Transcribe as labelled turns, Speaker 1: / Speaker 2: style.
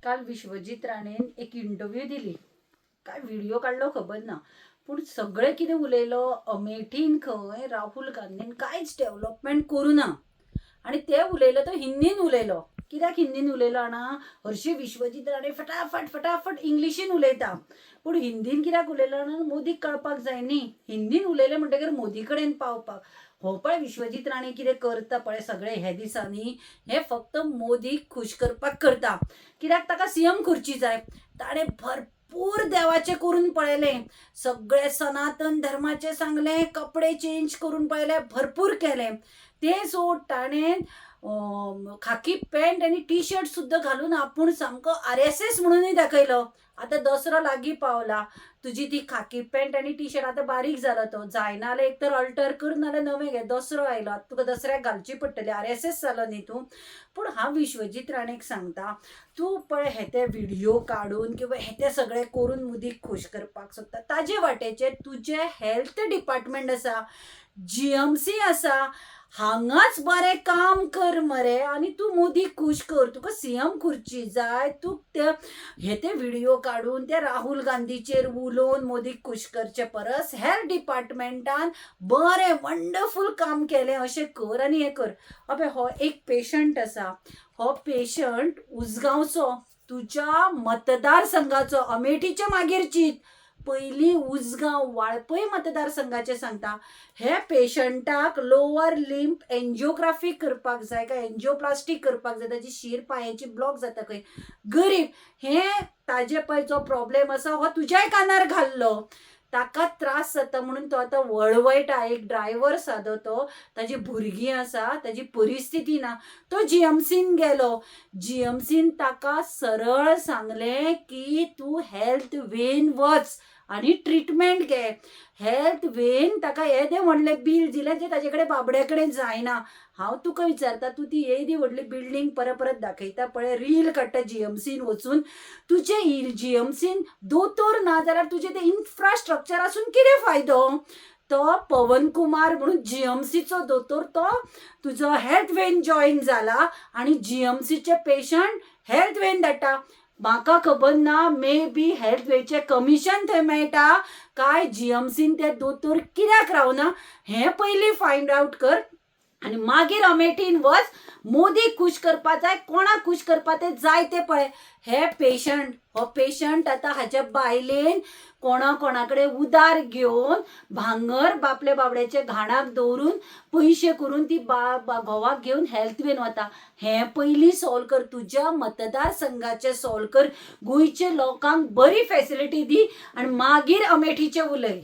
Speaker 1: काल विश्वजीत राणेन एक इंटरव्यू दिली, काय व्हिडिओ काढलो खबर ना, पूण सगळे कितें उलयलो अमेठीन खंय राहुल गांधीन कांयच डेव्हलपमेंट करूना आणि ते उलयलो तो हिंदीन उलयलो. कित्याक हिंदीन उलयलो जाणा, हरशी विश्वजीत राणे फटाफट फटाफट इंग्लिशीन उलयता, पूण हिंदीन कित्याक उलयलो जाणा, मोदीक कळपाक जाय न्ही. हिंदीन उलयलें म्हणटकीर मोदी कडेन पावपाक. हो पळय विश्वजीत राणे कितें करता पळय सगळे हे दिसांनी, हे फक्त मोदीक खूश करपाक करता. कित्याक ताका सीएम खुर्ची जाय. ताणें भरपूर देवाचें करून पळयलें, सगळे सनातन धर्माचें सांगलें, कपडे चेंज करून पळयले, भरपूर केलें. तें सोड ताणें खाकी पॅन्ट आनी टी शर्ट सुद्दां घालून आपूण सामको RSS म्हणूनय दाखयलो. आतां दसरो लागीं पावला, तुजी ती खाकी पॅन्ट आनी टी शर्ट आतां बारीक जालो तो, जायना जाल्यार एक तर अल्टर कर नाल्यार नवें घे. दसरो आयलो, आतां तुका दसऱ्याक घालची पडटली. RSS जालो न्ही तूं. पूण हांव विश्वजीत राणेक सांगता, तूं पळय हे ते व्हिडिओ काडून किंवा हे ते सगळे करून मोदीक खूश करपाक सोदता. ताजे वाटेचेर तुजें हेल्थ डिपार्टमेंट आसा, GMC आसा, हांगाच बरें काम कर मरे आनी तूं मोदीक खूश कर. तुका सीएम खुर्ची जाय, तूं हे ते व्हिडिओ काडून ते राहुल गांधीचेर उलोवन मोदीक खूश करचे परस हेल्थ डिपार्टमेंटान बरें वंडरफूल काम केलें अशें कर आनी हें कर. अबे हो एक पेशंट आसा, हो पेशंट उसगांवचो, तुज्या मतदारसंघाचो, अमेठीच्या मागीर चिंत. पयलीं उसगांव वाळपय मतदारसंघाचें सांगता. हे पेशंटाक लोअर लिंब एन्जिओग्राफी करपाक जाय काय एन्जिओप्लास्टी करपाक जाय, ताची शीर पांयाची ब्लॉक जाता खंय. गरीब हे ताजे पळय जो प्रॉब्लेम आसा हो तुज्याय कानार घाल्लो. ताका त्रास जाता म्हणून तो आतां वळवयता. एक ड्रायव्हर सादो तो, ताजी भुरगीं आसा, ताजी परिस्थिती ना. तो GMCन गेलो. GMCन ताका सरळ सांगलें की तूं हेल्थ वेन वच आनी ट्रिटमेंट घे. हेल्थ वेन ताका येदें व्हडलें बील दिलें जें ताजे कडेन बाबड्या कडेन जायना. हांव तुका विचारता, तूं ती येदी व्हडली बिल्डींग परत परत दाखयता पळय, रील काडटा GMCन वचून, तुजे GMCन दोतोर ना जाल्यार तुजें तें इन्फ्रास्ट्रक्चर आसून कितें फायदो. तो पवन कुमार म्हणून GMCचो दोतोर, तो तुजो हेल्थ वेन जॉईन जाला आनी GMCचे पेशंट हेल्थ वेन धाडटा. म्हाका खबर ना, मे बी हेल्थ वेचे कमिशन थंय मेळटा काय GMCन ते दोतोर कित्याक रावना हें पयलीं फायंड आवट कर आनी मागीर अमेठीन वच. मोदीक खूश करपा जाय, कोणाक खूश करपा तें जाय तें पळय. हो पेशंट आतां हाच्या बायलेन कोणा कडेन उदार घेवन भांगर बापले बाबड्याचे घाणाक दवरून पयशे करून ती घोवाक घेवन हेल्थ वेन वता. हें पयलीं सॉल्व कर, तुज्या मतदारसंघाचें सॉल्व कर, गोंयच्या लोकांक बरी फॅसिलिटी दी आनी मागीर अमेठीचें उलय.